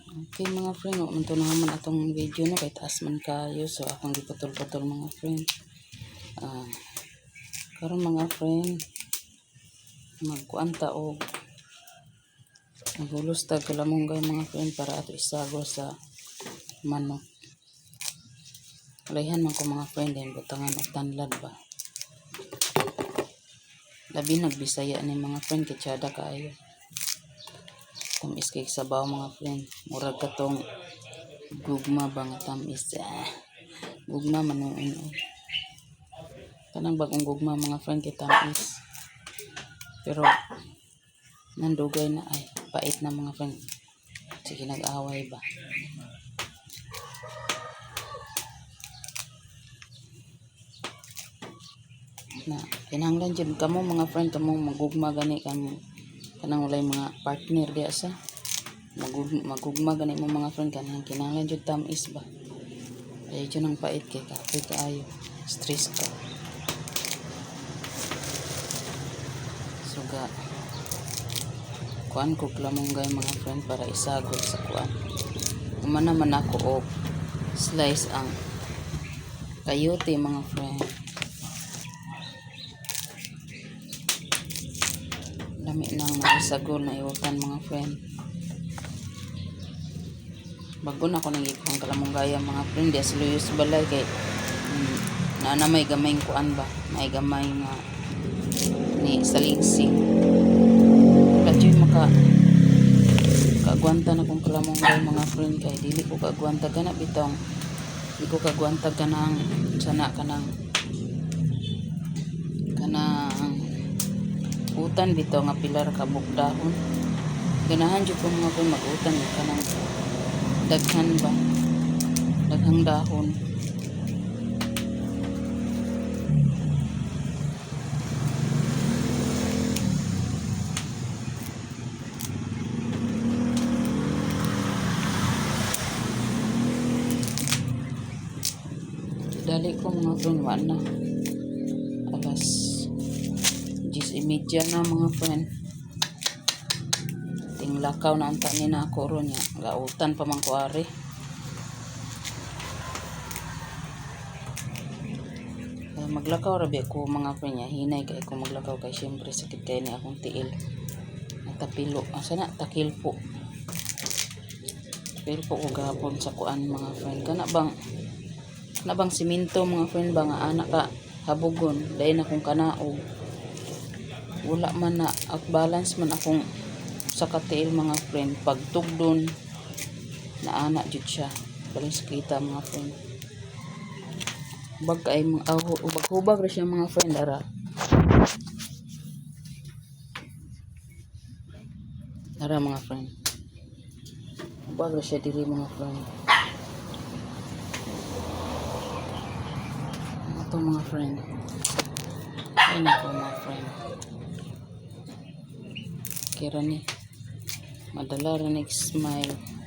Okay mga friend, huwag man to naman atong video no, kay taas man kayo. So akong giputol-putol mga friend. Karon mga friend, magkuanta o maghulos tag kalamunggay mga friend para ato isagol sa manok. Layhan man ko mga friend, din butangan og tanlad ba. Labi nagbisaya ni mga friend, kitsada kaayo. Tamis kay sabaw mga friend, murag katong gugma ba nga tamis. Gugma manuin o. Kanang bagong gugma mga friend kay tamis. Pero nandugay na ay pait na mga friend. Sige nag-away ba. Na kinahanglan jud kamo mga friend, kamo magugma gani kamo. Kanang walay mga partner diya sa magugma gani mo mga friend, kanang kinahanglan jud tamis ba. Ay jud nang pait kay kapoy kaayo. Stress ka. Suga kuan ko klamonggay mga friend para isagol sa kuan. Umana man ako og slice ang kayote mga friend. Lami nang maisagol na iutan mga friend. Bago na ako nangipang kalamonggaya mga friend, diya siluyos balay kay na may gamay kuan ba, may gamay nga ni salingsing. Kadyo kagwanta na kong kalamonggay mga friend, kay dili ko kagwanta kana bitong. Di ko kagwanta kanang sana kanang utan bitaw nga pilar ka bukdahon. Ganahan jud ko mga friend mag-utan kanang daghan ba, daghang dahon. Dali ko mga friend, wala na alas 10:30 na mga friend. Tinglakaw na ang tanin na ako ron ya. Gautan pa man ko ari. Maglakaw rabi ako mga friend ya. Hinay kay ako maglakaw kay syempre sakit kay ni akong tiil. Natapilo. Asa na? Takilpo. Takilpo ko gahapon sa kuan mga friend. Kana bang simento mga friend ba nga anak ka habugon. Dahil akong kanaog. Wala man na at balance man akong sa katiil mga friend. Pagtugdon na anak jud siya. Baling sakita mga friend. Bag ay hubag ra siya mga friend ara. Ara mga friend. Hubag ra siya diri mga friend. Ito mga friend. Ay nako mga friend. Kira ni madala ra smile.